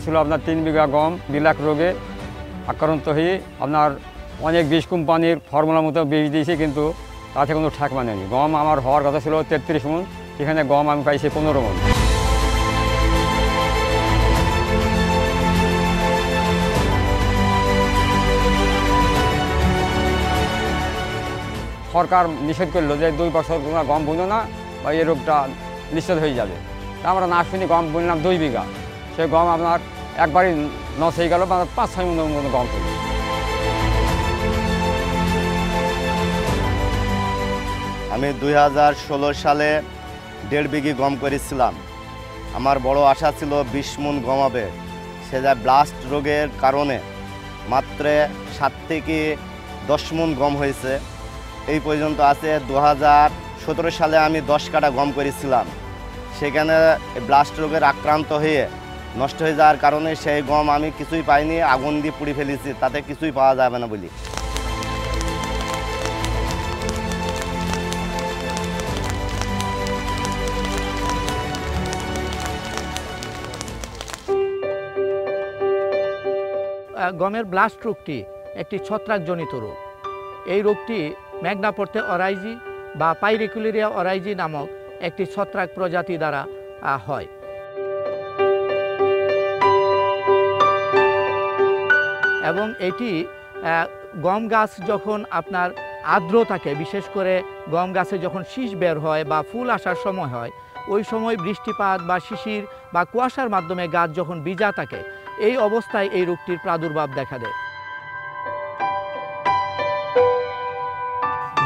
ছিল আপনার 3 বিঘা গম বিলাক রোগে আক্রান্ত হয়ে আপনার অনেক বীজ কোম্পানির ফর্মুলার মতো বীজ দিয়েছি, কিন্তু তাতে কোনো ঠাক মানেনি। গম আমার হওয়ার কথা ছিল 33 মণ, এখানে গম আমি পাইছি 15 মণ। সরকার নিষেধ করলো যে 2 বছর তোমরা গম বুনো না বা এই রোগটা নিষেধ হয়ে যাবে। তা আমরা না শুনি গম বুনলাম 2 বিঘা, সে গম আপনার একবারই নষ্ট হয়ে গেল, 5-6 মণের মতো গম হলো। আমি 2016 সালে 1.5 বিঘি গম করেছিলাম। আমার বড় আশা ছিল 20 মণ গম হবে। সে যা ব্লাস্ট রোগের কারণে মাত্র 7 থেকে 10 মণ গম হয়েছে। এই পর্যন্ত আছে। 2017 সালে আমি 10 কাঠা গম করেছিলাম, সেখানে ব্লাস্ট রোগের আক্রান্ত হয়ে নষ্ট হয়ে যাওয়ার কারণে সেই গম আমি কিছুই পাইনি, আগুন দিয়ে পুড়ে ফেলেছি, তাতে কিছুই পাওয়া যাবে না বলি। গমের ব্লাস্ট রোগটি একটি ছত্রাকজনিত রোগ। এই রোগটি ম্যাগনাপোর্তে অরাইজি বা পাইরিকুলেরিয়া অরাইজি নামক একটি ছত্রাক প্রজাতি দ্বারা হয়। এবং এটি গম গাছ যখন আপনার আর্দ্র থাকে, বিশেষ করে গম গাছে যখন শীষ বের হয় বা ফুল আসার সময় হয়, ওই সময় বৃষ্টিপাত বা শিশির বা কুয়াশার মাধ্যমে গাছ যখন ভিজা থাকে, এই অবস্থায় এই রোগটির প্রাদুর্ভাব দেখা দেয়।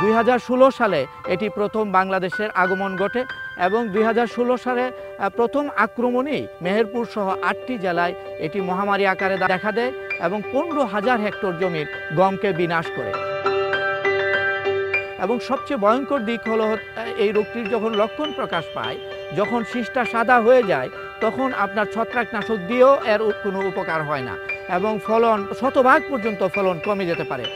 2016 সালে এটি প্রথম বাংলাদেশের আগমন ঘটে এবং 2016 সালে প্রথম আক্রমণেই মেহেরপুর সহ 8টি জেলায় এটি মহামারী আকারে দেখা দেয় এবং 15,000 হেক্টর জমির গমকে বিনাশ করে। এবং সবচেয়ে ভয়ঙ্কর দিক হলো এই রোগটির যখন লক্ষণ প্রকাশ পায়, যখন শীষটা সাদা হয়ে যায়, তখন আপনার ছত্রাকনাশক দিয়েও এর কোনো উপকার হয় না এবং ফলন শতভাগ পর্যন্ত ফলন কমে যেতে পারে।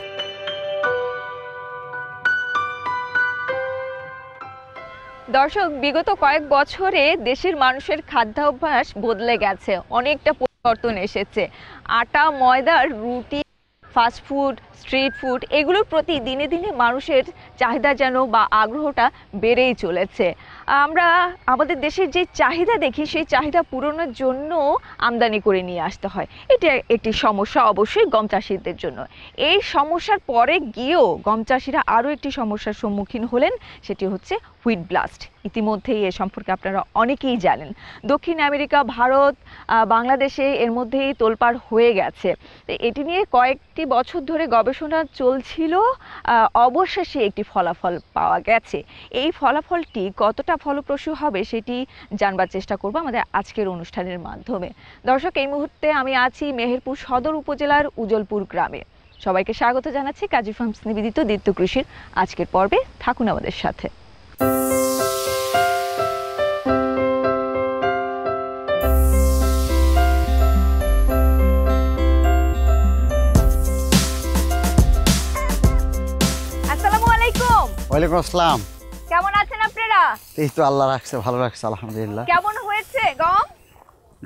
দর্শক, বিগত কয়েক বছরে দেশের মানুষের খাদ্যাভ্যাস বদলে গেছে, অনেকটা পরিবর্তন এসেছে। আটা, ময়দার রুটি, ফাস্টফুড, স্ট্রিট ফুড এগুলোর প্রতি দিনে দিনে মানুষের চাহিদা যেন বা আগ্রহটা বেড়েই চলেছে। আমরা আমাদের দেশের যে চাহিদা দেখি, সেই চাহিদা পূরণের জন্য আমদানি করে নিয়ে আসতে হয়। এটা একটি সমস্যা অবশ্যই গম চাষিদের জন্য। এই সমস্যার পরে গিয়েও গম চাষিরা আরও একটি সমস্যার সম্মুখীন হলেন, সেটি হচ্ছে হুইট ব্লাস্ট। ইতিমধ্যেই এ সম্পর্কে আপনারা অনেকেই জানেন। দক্ষিণ আমেরিকা, ভারত, বাংলাদেশে এর মধ্যেই তোলপাড় হয়ে গেছে। এটি নিয়ে কয়েকটি বছর ধরে গবেষণা চলছিল, অবশেষে একটি ফলাফল পাওয়া গেছে। এই ফলাফলটি কতটা ফলপ্রসূ হবে সেটি জানবার চেষ্টা করব আমাদের আজকের অনুষ্ঠানের মাধ্যমে। দর্শক, এই মুহূর্তে আমি আছি মেহেরপুর সদর উপজেলার উজলপুর গ্রামে। সবাইকে স্বাগত জানাচ্ছি কাজী ফার্মস নিবেদিত দীপ্ত কৃষির আজকের পর্বে। থাকুন আমাদের সাথে। ওয়ালাইকুম আসসালাম। কেমন আছেন আপনারা? এই তো আল্লাহ রাখছে, ভালো রাখছে আলহামদুলিল্লাহ। কেমন হয়েছে গম?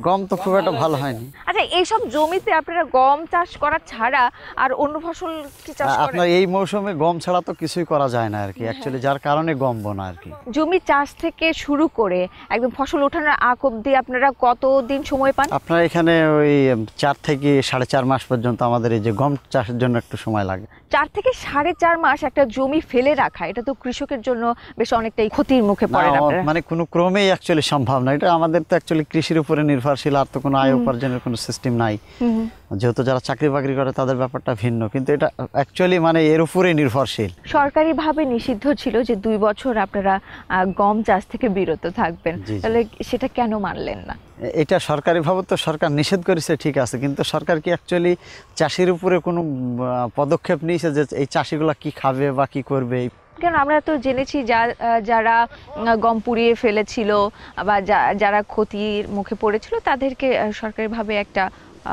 গম তো খুব একটা ভালো হয়নি। আচ্ছা, এইসব জমিতে আপনারা গম চাষ করা ছাড়া আর অন্য ফসল কি চাষ করেন? আপনার এই মৌসুমে গম ছাড়া তো কিছুই করা যায় না আর কি, অ্যাকচুয়ালি যার কারণে গম বোনা আর কি। জমি চাষ থেকে শুরু করে একদম ফসল ওঠানোর আগ অবধি আপনারা কতদিন সময় পান? আপনার এখানে ওই 4 থেকে 4.5 মাস পর্যন্ত আমাদের এই যে গম চাষের জন্য একটু সময় লাগে। 4 থেকে 4.5 মাস একটা জমি ফেলে রাখা, এটা তো কৃষকের জন্য বেশ অনেকটাই ক্ষতির মুখে পড়ে। মানে কোনো ক্রমেই অ্যাকচুয়ালি সম্ভব না। এটা আমাদের তো অ্যাকচুয়ালি কৃষির উপরে নির্ভরশীল, আর তো কোনো আয় উপার্জনের কোনো সিস্টেম নাই। যেহেতু যারা চাকরি বাকরি করে তাদের ব্যাপারটা ভিন্ন, কিন্তু এটা অ্যাকচুয়ালি মানে এর উপরে নির্ভরশীল। সরকারিভাবে নিষিদ্ধ ছিল যে 2 বছর আপনারা গম চাষ থেকে বিরত থাকবেন, তাহলে সেটা কেন মানলেন না? এটা সরকারিভাবে তো সরকার নিষেধ করেছে, ঠিক আছে, কিন্তু সরকার কি অ্যাকচুয়ালি চাষির উপরে কোনো পদক্ষেপ নিয়েছে যে এই চাষিগুলা কি খাবে বা কি করবে? কেন আমরা তো জেনেছি যারা গম পুড়িয়ে ফেলেছিল বা যারা ক্ষতির মুখে পড়েছিল তাদেরকে সরকারিভাবে একটা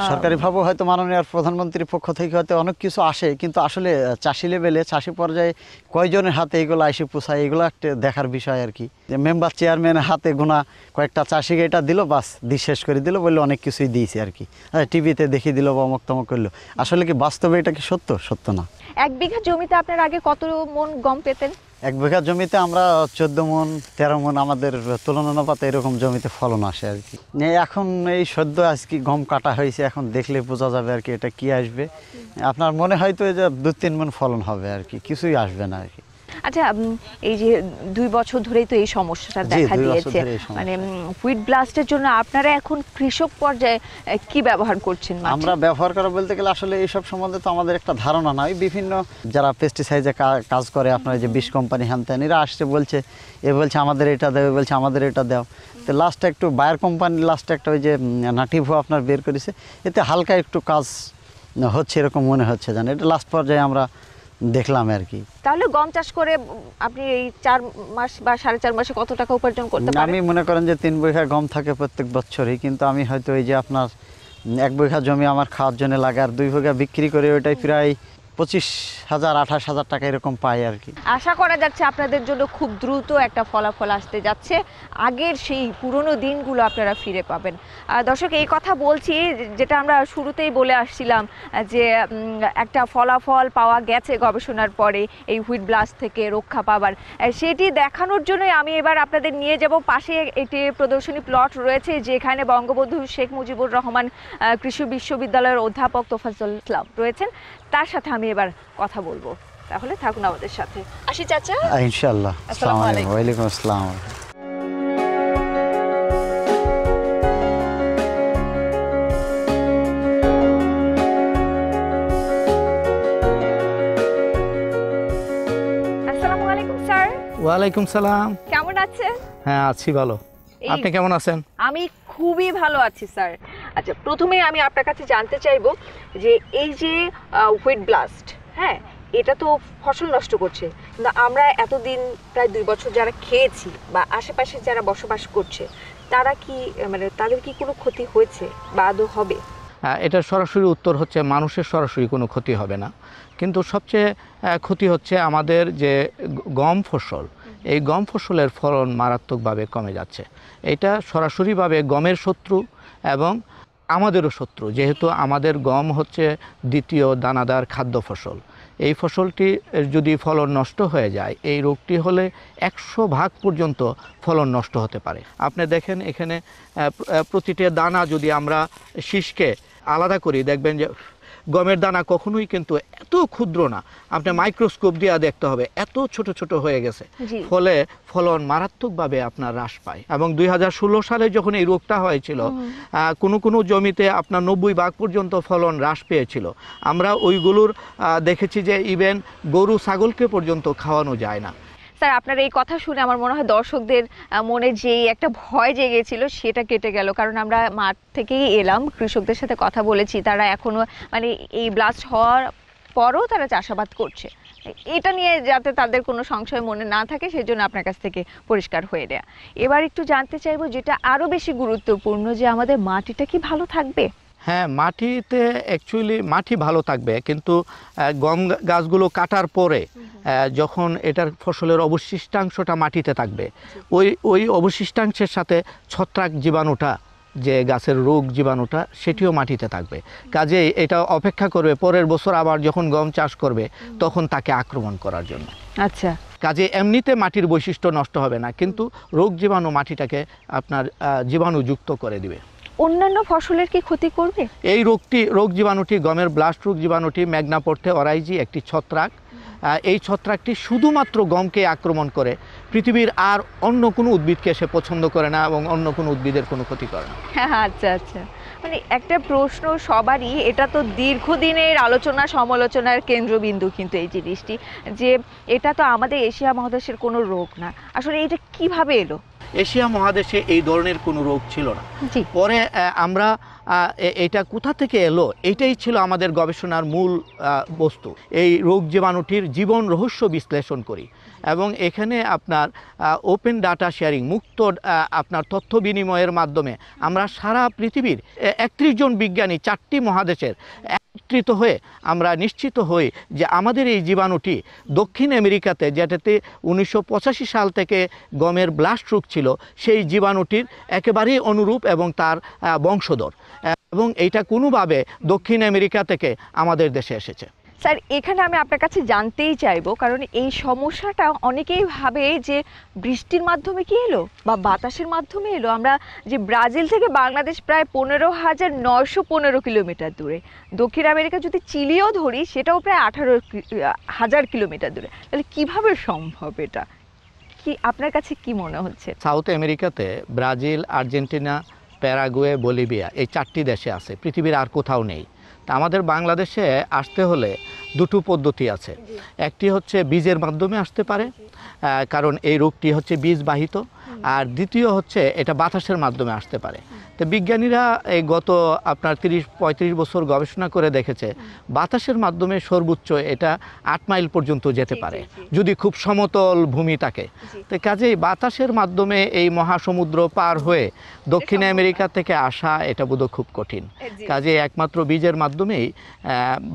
সরকারিভাবে হয়তো মাননীয় প্রধানমন্ত্রীর পক্ষ থেকে হয়তো অনেক কিছু আসে, কিন্তু আসলে চাষি লেভেলে চাষি পর্যায়ে কয়জনের হাতে এগুলো আইসে পোষায় এগুলো একটা দেখার বিষয় আর কি। যে মেম্বার চেয়ারম্যানের হাতে গোনা কয়েকটা চাষিকে এটা দিল, বাস দিয়ে শেষ করে দিল, বললে অনেক কিছুই দিয়েছে আর কি, টিভিতে দেখিয়ে দিল বা অমুক তমক করলো। আসলে কি বাস্তবে এটা কি সত্য? সত্য না। 1 বিঘা জমিতে আপনার আগে কত মন গম পেতেন? 1 বিঘা জমিতে আমরা 14 মন 13 মন আমাদের তুলনানুপাতে এরকম জমিতে ফলন আসে আর কি। এখন এই সদ্য আজকে গম কাটা হয়েছে, এখন দেখলে বোঝা যাবে আর কি এটা কি আসবে। আপনার মনে হয়তো যে 2-3 মন ফলন হবে আর কি, কিছুই আসবে না আর কি। আচ্ছা, এই যে 2 বছর ধরেই তো এই সমস্যাটা দেখা দিয়েছে, মানে হুইট ব্লাস্টের জন্য আপনারা এখন কৃষক পর্যায়ে কি ব্যবহার করছেন? আমরা ব্যবহার করা বলতে গেলে আসলে এইসব সম্বন্ধে তো আমাদের একটা ধারণা নাই। বিভিন্ন যারা পেস্টিসাইডে কাজ করে, আপনার যে বিষ কোম্পানি হ্যান এরা আসছে বলছে, বলছে আমাদের এটা দেবে, বলছে আমাদের এটা দাও। তো লাস্টে একটু বায়ার কোম্পানি লাস্টে একটা ওই যে নাটিভো আপনার বের করেছে, এতে হালকা একটু কাজ হচ্ছে এরকম মনে হচ্ছে, জানেন। এটা লাস্ট পর্যায়ে আমরা দেখলাম আর কি। তাহলে গম চাষ করে আপনি এই 4 মাস বা 4.5 মাসে কত টাকা উপার্জন করতে পারেন? আমি মনে করেন যে 3 বিঘা গম থাকে প্রত্যেক বছরই, কিন্তু আমি হয়তো এই যে আপনার 1 বিঘা জমি আমার খাওয়ার জন্য লাগে, আর 2 বিঘা বিক্রি করে ওইটাই প্রায় 25,000-28,000 টাকা এরকম পাই আর কি। আশা করা যাচ্ছে আপনাদের জন্য খুব দ্রুত একটা ফলাফল আসতে যাচ্ছে, আগের সেই পুরনো দিনগুলো আপনারা ফিরে পাবেন। দর্শক, এই কথা বলছি যেটা আমরা শুরুতেই বলে আসছিলাম, যে একটা ফলাফল পাওয়া গেছে গবেষণার পরে এই হুইট ব্লাস্ট থেকে রক্ষা পাবার, সেটি দেখানোর জন্যই আমি এবার আপনাদের নিয়ে যাব পাশে একটি প্রদর্শনী প্লট রয়েছে, যেখানে বঙ্গবন্ধু শেখ মুজিবুর রহমান কৃষি বিশ্ববিদ্যালয়ের অধ্যাপক তোফাজ্জল ইসলাম রয়েছেন। তার সাথে আমি এবার কথা বলবো, তাহলে থাকুন আমাদের সাথে। আসি চাচা। ইনশাআল্লাহ। আসসালামু আলাইকুম। ওয়ালাইকুম আসসালাম। আসসালামু আলাইকুম স্যার। ওয়ালাইকুম সালাম। কেমন আছেন? হ্যাঁ, আছি ভালো। আপনি কেমন আছেন? আমি খুবই ভালো আছি স্যার। আচ্ছা, প্রথমে আমি আপনার কাছে জানতে চাইবো যে এই যে হুইট ব্লাস্ট, হ্যাঁ, এটা তো ফসল নষ্ট করছে, কিন্তু আমরা এতদিন প্রায় 2 বছর যারা খেয়েছি বা আশেপাশে যারা বসবাস করছে, তারা কি মানে তাদের কি কোনো ক্ষতি হয়েছে বা আদৌ হবে? এটার সরাসরি উত্তর হচ্ছে মানুষের সরাসরি কোনো ক্ষতি হবে না, কিন্তু সবচেয়ে ক্ষতি হচ্ছে আমাদের যে গম ফসল, এই গম ফসলের ফলন মারাত্মকভাবে কমে যাচ্ছে। এটা সরাসরিভাবে গমের শত্রু এবং আমাদেরও শত্রু, যেহেতু আমাদের গম হচ্ছে দ্বিতীয় দানাদার খাদ্য ফসল। এই ফসলটি যদি ফলন নষ্ট হয়ে যায়, এই রোগটি হলে 100% পর্যন্ত ফলন নষ্ট হতে পারে। আপনি দেখেন এখানে প্রতিটা দানা যদি আমরা শীষকে আলাদা করি, দেখবেন যে গমের দানা কখনোই কিন্তু এত ক্ষুদ্র না, আপনি মাইক্রোস্কোপ দিয়ে দেখতে হবে, এত ছোট ছোট হয়ে গেছে। ফলে ফলন মারাত্মকভাবে আপনার হ্রাস পায়। এবং 2016 সালে যখন এই রোগটা হয়েছিল, কোনো কোনো জমিতে আপনার 90% পর্যন্ত ফলন হ্রাস পেয়েছিল। আমরা ওইগুলোর দেখেছি যে ইভেন গরু ছাগলকে পর্যন্ত খাওয়ানো যায় না। স্যার, আপনার এই কথা শুনে আমার মনে হয় দর্শকদের মনে যে একটা ভয় জেগেছিল সেটা কেটে গেল, কারণ আমরা মাঠ থেকেই এলাম, কৃষকদের সাথে কথা বলেছি, তারা এখনো মানে এই ব্লাস্ট হওয়ার পরও তারা চাষাবাদ করছে। এটা নিয়ে যাতে তাদের কোনো সংশয় মনে না থাকে, সেজন্য আপনার কাছ থেকে পরিষ্কার হয়ে দেয়া। এবার একটু জানতে চাইবো, যেটা আরও বেশি গুরুত্বপূর্ণ, যে আমাদের মাটিটা কি ভালো থাকবে? হ্যাঁ, মাটিতে অ্যাকচুয়ালি মাটি ভালো থাকবে, কিন্তু গম গাছগুলো কাটার পরে যখন এটার ফসলের অবশিষ্টাংশটা মাটিতে থাকবে, ওই অবশিষ্টাংশের সাথে ছত্রাক জীবাণুটা, যে গাছের রোগ জীবাণুটা, সেটিও মাটিতে থাকবে। কাজেই এটা অপেক্ষা করবে পরের বছর আবার যখন গম চাষ করবে তখন তাকে আক্রমণ করার জন্য। আচ্ছা, কাজে এমনিতে মাটির বৈশিষ্ট্য নষ্ট হবে না, কিন্তু রোগ জীবাণু মাটিটাকে আপনার জীবাণুযুক্ত করে দিবে। অন্যান্য ফসলের কি ক্ষতি করবে? এই রোগ জীবাণুটি, গমের ব্লাস্ট রোগ জীবাণুটি ম্যাগনাপোর্থে অরাইজি একটি ছত্রাক। এই ছত্রাকটি শুধুমাত্র গমকে আক্রমণ করে, পৃথিবীর আর অন্য কোনো উদ্ভিদকে সে পছন্দ করে না এবং অন্য কোনো উদ্ভিদের কোনো ক্ষতি করে না। আচ্ছা আচ্ছা, মানে একটা প্রশ্ন সবারই, এটা তো দীর্ঘদিনের আলোচনা সমালোচনার কেন্দ্রবিন্দু, কিন্তু এই জিনিসটি যে এটা তো আমাদের এশিয়া মহাদেশের কোনো রোগ না, আসলে এটা কিভাবে এলো? এশিয়া মহাদেশে এই ধরনের কোনো রোগ ছিল না। পরে আমরা এটা কোথা থেকে এলো, এটাই ছিল আমাদের গবেষণার মূল বস্তু। এই রোগ জীবাণুটির জীবন রহস্য বিশ্লেষণ করি এবং এখানে আপনার ওপেন ডাটা শেয়ারিং, মুক্ত আপনার তথ্য বিনিময়ের মাধ্যমে আমরা সারা পৃথিবীর 31 জন বিজ্ঞানী 4টি মহাদেশের একত্রিত হয়ে আমরা নিশ্চিত হই যে আমাদের এই জীবাণুটি দক্ষিণ আমেরিকাতে, যেটাতে 1985 সাল থেকে গমের ব্লাস্ট রোগ ছিল, সেই জীবাণুটির একেবারেই অনুরূপ এবং তার বংশধর, এবং এইটা কোনোভাবে দক্ষিণ আমেরিকা থেকে আমাদের দেশে এসেছে। স্যার, এখানে আমি আপনার কাছে জানতেই চাইবো, কারণ এই সমস্যাটা অনেকেই ভাবে যে বৃষ্টির মাধ্যমে কি এলো বা বাতাসের মাধ্যমে এলো। আমরা যে ব্রাজিল থেকে বাংলাদেশ প্রায় 15,915 কিলোমিটার দূরে, দক্ষিণ আমেরিকা যদি চিলিও ধরি সেটাও প্রায় 18,000 কিলোমিটার দূরে, তাহলে কিভাবে সম্ভব? এটা কি আপনার কাছে কি মনে হচ্ছে? সাউথ আমেরিকাতে ব্রাজিল, আর্জেন্টিনা, প্যারাগুয়ে, বলিভিয়া, এই 4টি দেশে আছে, পৃথিবীর আর কোথাও নেই। তা আমাদের বাংলাদেশে আসতে হলে দুটো পদ্ধতি আছে। একটি হচ্ছে বীজের মাধ্যমে আসতে পারে, কারণ এই রোগটি হচ্ছে বীজবাহিত, আর দ্বিতীয় হচ্ছে এটা বাতাসের মাধ্যমে আসতে পারে। তো বিজ্ঞানীরা এই গত আপনার 30-35 বছর গবেষণা করে দেখেছে বাতাসের মাধ্যমে সর্বোচ্চ এটা 8 মাইল পর্যন্ত যেতে পারে যদি খুব সমতল ভূমি থাকে। তো কাজেই বাতাসের মাধ্যমে এই মহাসমুদ্র পার হয়ে দক্ষিণ আমেরিকা থেকে আসা এটা বোধহয় খুব কঠিন। কাজেই একমাত্র বীজের মাধ্যমেই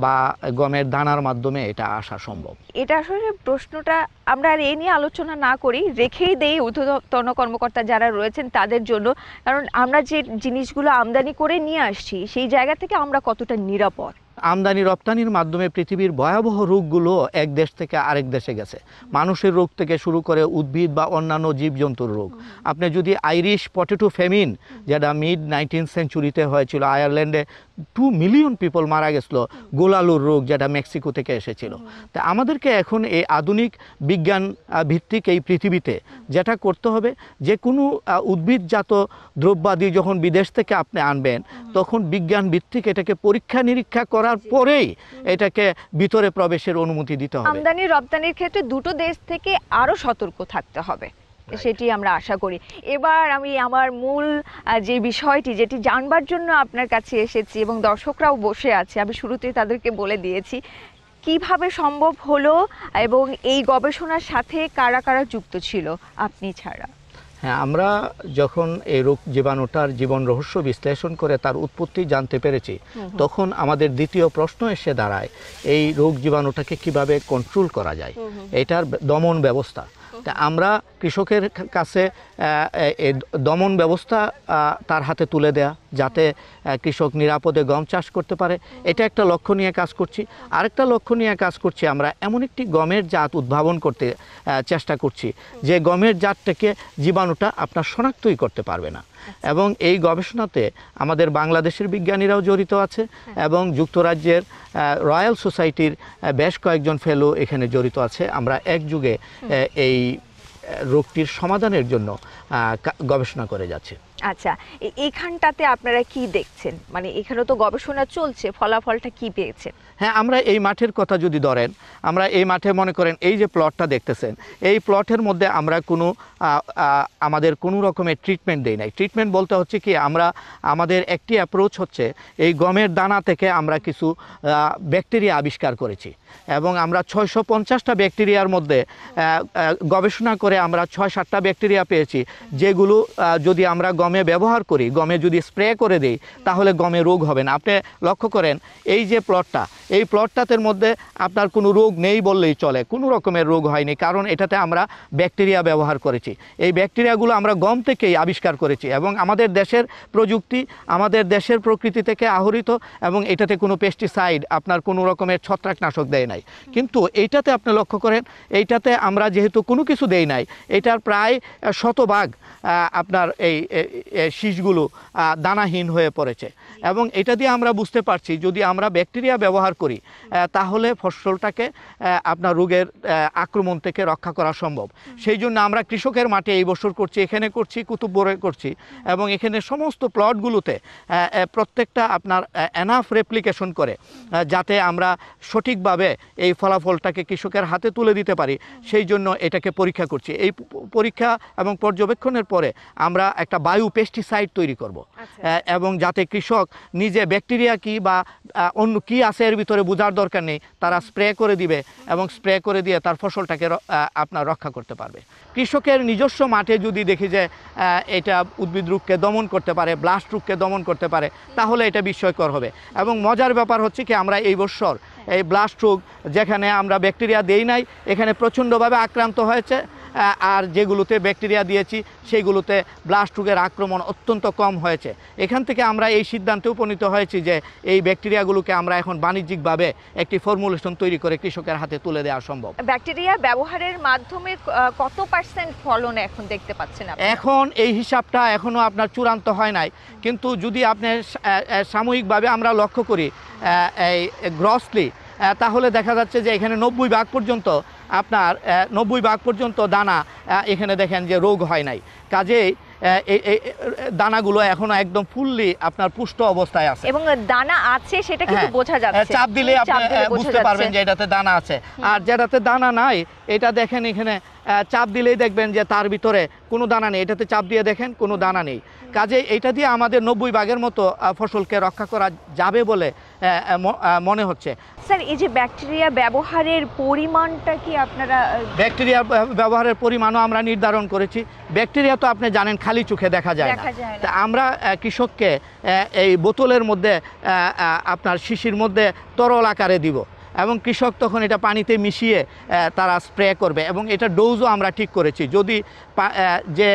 বা গমের দানার মাধ্যমে এটা আসা সম্ভব। এটা আসলে প্রশ্নটা আমরা আর এ নিয়ে আলোচনা না করি, রেখেই দেই ঊর্ধ্বতন কর্মকর্তা যারা রয়েছেন তাদের জন্য, কারণ আমরা যে জিনিসগুলো আমদানি করে নিয়ে আসছি সেই জায়গা থেকে আমরা কতটা নিরাপদ। আমদানি রপ্তানির মাধ্যমে পৃথিবীর ভয়াবহ রোগগুলো এক দেশ থেকে আরেক দেশে গেছে। মানুষের রোগ থেকে শুরু করে উদ্ভিদ বা অন্যান্য জীবজন্তুর রোগ। আপনি যদি আইরিশ পটেটো ফেমিন, যেটা মিড 19th সেঞ্চুরিতে হয়েছিল, আয়ারল্যান্ডে 2 মিলিয়ন পিপল মারা গেছিল, গোলালুর রোগ যেটা মেক্সিকো থেকে এসেছিল। তা আমাদেরকে এখন এই আধুনিক বিজ্ঞান ভিত্তিক এই পৃথিবীতে যেটা করতে হবে, যে কোনো উদ্ভিদজাত দ্রব্যাদি যখন বিদেশ থেকে আপনি আনবেন তখন বিজ্ঞান ভিত্তিক এটাকে পরীক্ষা নিরীক্ষা করার পরেই এটাকে ভিতরে প্রবেশের অনুমতি দিতে হবে। আমদানি রপ্তানির ক্ষেত্রে দুটো দেশ থেকে আরো সতর্ক থাকতে হবে, সেটি আমরা আশা করি। এবার আমি আমার মূল যে বিষয়টি, যেটি জানবার জন্য আপনার কাছে এসেছি এবং দর্শকরাও বসে আছে, আমি শুরুতেই তাদেরকে বলে দিয়েছি কিভাবে সম্ভব হলো এবং এই গবেষণার সাথে কারা কারা যুক্ত ছিল আপনি ছাড়া। হ্যাঁ, আমরা যখন এই রোগ জীবাণুটার জীবন রহস্য বিশ্লেষণ করে তার উৎপত্তি জানতে পেরেছি, তখন আমাদের দ্বিতীয় প্রশ্ন এসে দাঁড়ায় এই রোগ জীবাণুটাকে কিভাবে কন্ট্রোল করা যায়, এটার দমন ব্যবস্থা। তা আমরা কৃষকের কাছে দমন ব্যবস্থা তার হাতে তুলে দেয়া, যাতে কৃষক নিরাপদে গম চাষ করতে পারে, এটা একটা লক্ষ্য নিয়ে কাজ করছি। আরেকটা লক্ষ্য নিয়ে কাজ করছি, আমরা এমন একটি গমের জাত উদ্ভাবন করতে চেষ্টা করছি যে গমের জাতটাকে জীবাণুটা আপনার শনাক্তই করতে পারবে না। এবং এই গবেষণাতে আমাদের বাংলাদেশের বিজ্ঞানীরাও জড়িত আছে এবং যুক্তরাজ্যের রয়্যাল সোসাইটির বেশ কয়েকজন ফেলো এখানে জড়িত আছে। আমরা একযুগে এই রোগটির সমাধানের জন্য গবেষণা করে যাচ্ছি। আচ্ছা, এইখানটাতে আপনারা কি দেখছেন? মানে এখানে তো গবেষণা চলছে, ফলাফলটা কি পেয়েছেন? হ্যাঁ, আমরা এই মাঠের কথা যদি ধরেন, আমরা এই মাঠে মনে করেন এই যে প্লটটা দেখতেছেন, এই প্লটের মধ্যে আমরা আমাদের কোনো রকমের ট্রিটমেন্ট দেই নাই। ট্রিটমেন্ট বলতে হচ্ছে কি, আমাদের একটি অ্যাপ্রোচ হচ্ছে এই গমের দানা থেকে আমরা কিছু ব্যাকটেরিয়া আবিষ্কার করেছি এবং আমরা 650টা ব্যাকটেরিয়ার মধ্যে গবেষণা করে আমরা 6-7টা ব্যাকটেরিয়া পেয়েছি, যেগুলো যদি আমরা গমে ব্যবহার করি, গমে যদি স্প্রে করে দিই, তাহলে গমে রোগ হবে না। আপনি লক্ষ্য করেন এই যে প্লটটা, এই প্লটটার মধ্যে আপনার কোনো রোগ নেই বললেই চলে, কোনো রকমের রোগ হয়নি, কারণ এটাতে আমরা ব্যাকটেরিয়া ব্যবহার করেছি। এই ব্যাকটেরিয়াগুলো আমরা গম থেকেই আবিষ্কার করেছি এবং আমাদের দেশের প্রযুক্তি, আমাদের দেশের প্রকৃতি থেকে আহরিত, এবং এটাতে কোনো পেস্টিসাইড, আপনার কোনো রকমের ছত্রাকনাশক দেয় নাই। কিন্তু এইটাতে আপনি লক্ষ্য করেন, এইটাতে আমরা যেহেতু কোনো কিছু দেই নাই, এটার প্রায় 100% আপনার এই শীষগুলো দানাহীন হয়ে পড়েছে। এবং এটা দিয়ে আমরা বুঝতে পারছি যদি আমরা ব্যাকটেরিয়া ব্যবহার করি তাহলে ফসলটাকে আপনার রোগের আক্রমণ থেকে রক্ষা করা সম্ভব। সেই জন্য আমরা কৃষকের মাঠে এই বছর করছি, এখানে করছি, কুতুবপুরে করছি, এবং এখানে সমস্ত প্লটগুলোতে প্রত্যেকটা আপনার এনাফ রেপ্লিকেশন করে যাতে আমরা সঠিকভাবে এই ফলাফলটাকে কৃষকের হাতে তুলে দিতে পারি, সেই জন্য এটাকে পরীক্ষা করছি। এই পরীক্ষা এবং পর্যবেক্ষণের পরে আমরা একটা বায়ু পেস্টিসাইড তৈরি করব এবং যাতে কৃষক নিজে ব্যাকটেরিয়া কি বা অন্য কি আছে এর ভিতরে বোঝার দরকার নেই, তারা স্প্রে করে দিবে এবং স্প্রে করে দিয়ে তার ফসলটাকে আপনার রক্ষা করতে পারবে। কৃষকের নিজস্ব মাঠে যদি দেখি যে এটা উদ্ভিদ রোগকে দমন করতে পারে, ব্লাস্ট রোগকে দমন করতে পারে, তাহলে এটা বিস্ময়কর হবে। এবং মজার ব্যাপার হচ্ছে কি আমরা এই বছর এই ব্লাস্ট রোগ যেখানে আমরা ব্যাকটেরিয়া দেই নাই এখানে প্রচণ্ডভাবে আক্রান্ত হয়েছে, আর যেগুলোতে ব্যাকটেরিয়া দিয়েছি সেইগুলোতে ব্লাস্ট রোগের আক্রমণ অত্যন্ত কম হয়েছে। এখান থেকে আমরা এই সিদ্ধান্তে উপনীত হয়েছি যে এই ব্যাকটেরিয়াগুলোকে আমরা এখন বাণিজ্যিকভাবে একটি ফর্মুলেশন তৈরি করে কৃষকের হাতে তুলে দেওয়া সম্ভব। ব্যাকটেরিয়া ব্যবহারের মাধ্যমে কত % ফলন এখন দেখতে পাচ্ছেন আপনি? এখন এই হিসাবটা এখনও আপনার চূড়ান্ত হয় নাই, কিন্তু যদি আপনি সাময়িকভাবে আমরা লক্ষ্য করি এই গ্রসলি, তাহলে দেখা যাচ্ছে যে এখানে 90% পর্যন্ত আপনার 90% পর্যন্ত দানা এখানে দেখেন যে রোগ হয় নাই। কাজেই এই দানাগুলো এখনো একদম ফুললি আপনার পুষ্ট অবস্থায় আছে এবং দানা আছে সেটা কিন্তু বোঝা যাচ্ছে, চাপ দিলে আপনি বুঝতে পারবেন যে এটাতে দানা আছে। আর যেটাতে দানা নাই এটা দেখেন এখানে চাপ দিলেই দেখবেন যে তার ভিতরে কোনো দানা নেই, এটাতে চাপ দিয়ে দেখেন কোনো দানা নেই। কাজে এটা দিয়ে আমাদের 90% মতো ফসলকে রক্ষা করা যাবে বলে মনে হচ্ছে। স্যার, এই যে ব্যাকটেরিয়া ব্যবহারের পরিমাণটা কি আপনারা? ব্যাকটেরিয়া ব্যবহারের পরিমাণও আমরা নির্ধারণ করেছি। ব্যাকটেরিয়া তো আপনি জানেন খালি চোখে দেখা যায় না, তা আমরা কৃষককে এই বোতলের মধ্যে আপনার শিশির মধ্যে তরল আকারে দিব এবং কৃষক তখন এটা পানিতে মিশিয়ে তারা স্প্রে করবে এবং এটা ডোজও আমরা ঠিক করেছি। যদি যে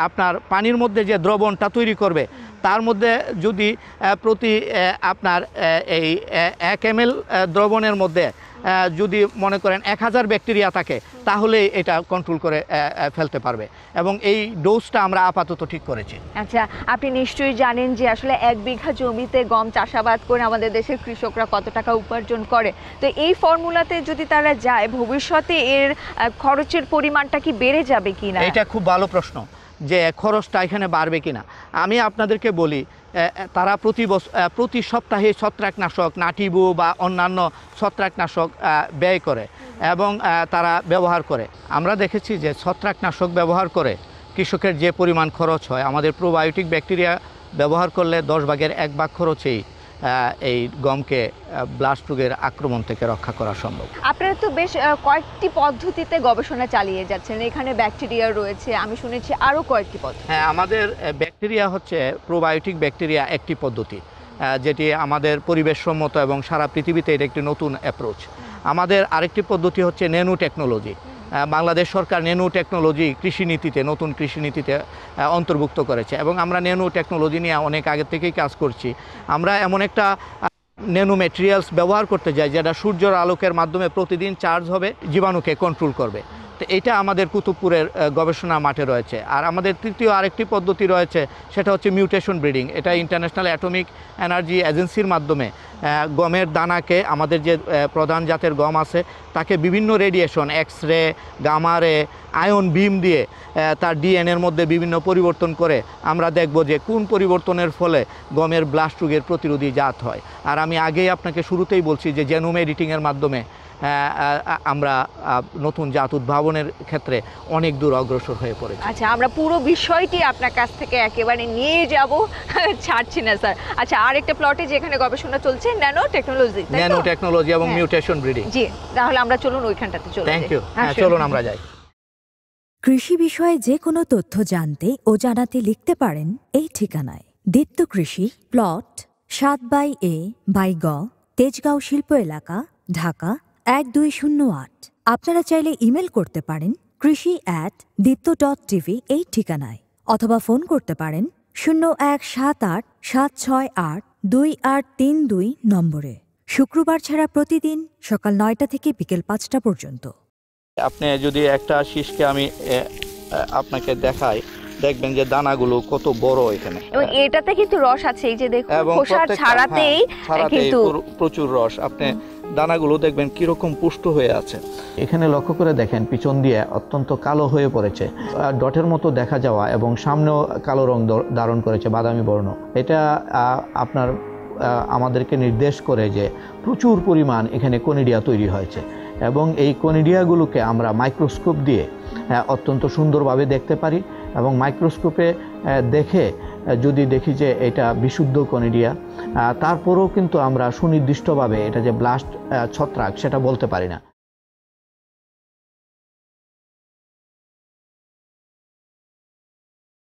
আপনার পানির মধ্যে যে দ্রবণটা তৈরি করবে তার মধ্যে যদি প্রতি আপনার এই 1 ml দ্রবণের মধ্যে যদি মনে করেন 1000 ব্যাকটেরিয়া থাকে তাহলে এটা কন্ট্রোল করে ফেলতে পারবে এবং এই ডোজটা আমরা আপাতত ঠিক করেছি। আচ্ছা, আপনি নিশ্চয়ই জানেন যে আসলে 1 বিঘা জমিতে গম চাষাবাদ করে আমাদের দেশের কৃষকরা কত টাকা উপার্জন করে। তো এই ফর্মুলাতে যদি তারা যায় ভবিষ্যতে এর খরচের পরিমাণটা কি বেড়ে যাবে কিনা? এটা খুব ভালো প্রশ্ন যে খরচটা এখানে বাড়বে কিনা। আমি আপনাদেরকে বলি তারা প্রতি সপ্তাহে ছত্রাকনাশক নাটিবু বা অন্যান্য ছত্রাকনাশক ব্যয় করে এবং তারা ব্যবহার করে। আমরা দেখেছি যে ছত্রাকনাশক ব্যবহার করে কৃষকের যে পরিমাণ খরচ হয় আমাদের প্রোবায়োটিক ব্যাকটেরিয়া ব্যবহার করলে 10 ভাগের 1 ভাগ খরচেই এই গমকে ব্লাস্ট রোগের আক্রমণ থেকে রক্ষা করা সম্ভব। আপনারা তো বেশ কয়েকটি পদ্ধতিতে গবেষণা চালিয়ে যাচ্ছেন, এখানে ব্যাকটেরিয়া রয়েছে, আমি শুনেছি আরও কয়েকটি পদ্ধতি। হ্যাঁ, আমাদের ব্যাকটেরিয়া হচ্ছে প্রোবায়োটিক ব্যাকটেরিয়া একটি পদ্ধতি যেটি আমাদের পরিবেশসম্মত এবং সারা পৃথিবীতে এটা একটি নতুন অ্যাপ্রোচ। আমাদের আরেকটি পদ্ধতি হচ্ছে ন্যানো টেকনোলজি। বাংলাদেশ সরকার ন্যানো টেকনোলজি কৃষিনীতিতে নতুন কৃষিনীতিতে অন্তর্ভুক্ত করেছে এবং আমরা ন্যানো টেকনোলজি নিয়ে অনেক আগে থেকেই কাজ করছি। আমরা এমন একটা ন্যানো ম্যাটেরিয়ালস ব্যবহার করতে যাই যেটা সূর্যের আলোকের মাধ্যমে প্রতিদিন চার্জ হবে, জীবাণুকে কন্ট্রোল করবে। তো এটা আমাদের কুতুবপুরের গবেষণা মাঠে রয়েছে। আর আমাদের তৃতীয় আরেকটি পদ্ধতি রয়েছে সেটা হচ্ছে মিউটেশন ব্রিডিং। এটা ইন্টারন্যাশনাল অ্যাটমিক এনার্জি এজেন্সির মাধ্যমে গমের দানাকে আমাদের যে প্রধান জাতের গম আছে তাকে বিভিন্ন রেডিয়েশন এক্স-রে, গামা-রে, আয়ন বিম দিয়ে তার ডিএনএর মধ্যে বিভিন্ন পরিবর্তন করে আমরা দেখব যে কোন পরিবর্তনের ফলে গমের ব্লাস্ট রোগের প্রতিরোধী জাত হয়। আর আমি আগেই আপনাকে শুরুতেই বলছি যে জেনোম এডিটিংয়ের মাধ্যমে আমরা নতুন জাত উদ্ভাবনের ক্ষেত্রে অনেক দূর অগ্রসর হয়ে পড়েছি। আচ্ছা, আমরা পুরো বিষয়টি আপনার কাছ থেকে একেবারে নিয়ে যাব, ছাড়ছি না স্যার। আচ্ছা, আরেকটা প্লটে যেখানে গবেষণা চলছে ন্যানো টেকনোলজি এবং মিউটেশন ব্রিডিং। জি, তাহলে আমরা চলুন ওইখানটাতে চলে যাই। Thank you. চলুন আমরা যাই। কৃষি বিষয়ে যে কোনো তথ্য জানতে ও জানাতে লিখতে পারেন এই ঠিকানায়। দীপ্ত কৃষি, প্লট 7/A/গ, তেজগাঁও শিল্প এলাকা, ঢাকা 1208। আপনারা চাইলে ইমেল করতে পারেন krishi@dipto.tv এই ঠিকানায়, অথবা ফোন করতে পারেন 0178-768-2832 নম্বরে। শুক্রবার ছাড়া প্রতিদিন সকাল 9টা থেকে বিকেল 5টা পর্যন্ত। আপনি যদি একটা শীষকে আমি আপনাকে দেখাই, দেখবেন যে দানাগুলো কত বড় এখানে এবং এটাতে কিন্তু রস আছে, এই যে দেখুন খোসা ছাড়াতেই কিন্তু প্রচুর রস। আপনি দানাগুলো দেখবেন কিরকম পুষ্ট হয়ে আছে। এখানে লক্ষ্য করে দেখেন পিছন দিয়ে অত্যন্ত কালো হয়ে পড়েছে, ডটের মতো দেখা যাওয়া এবং সামনেও কালো রং ধারণ করেছে, বাদামি বর্ণ। এটা আপনার আমাদেরকে নির্দেশ করে যে প্রচুর পরিমাণ এখানে কনিডিয়া তৈরি হয়েছে এবং এই কনিডিয়াগুলোকে আমরা মাইক্রোস্কোপ দিয়ে অত্যন্ত সুন্দরভাবে দেখতে পারি এবং মাইক্রোস্কোপে দেখে যদি দেখি যে এটা বিশুদ্ধ কনিডিয়া, তারপরেও কিন্তু আমরা সুনির্দিষ্টভাবে এটা যে ব্লাস্ট ছত্রাক সেটা বলতে পারি না।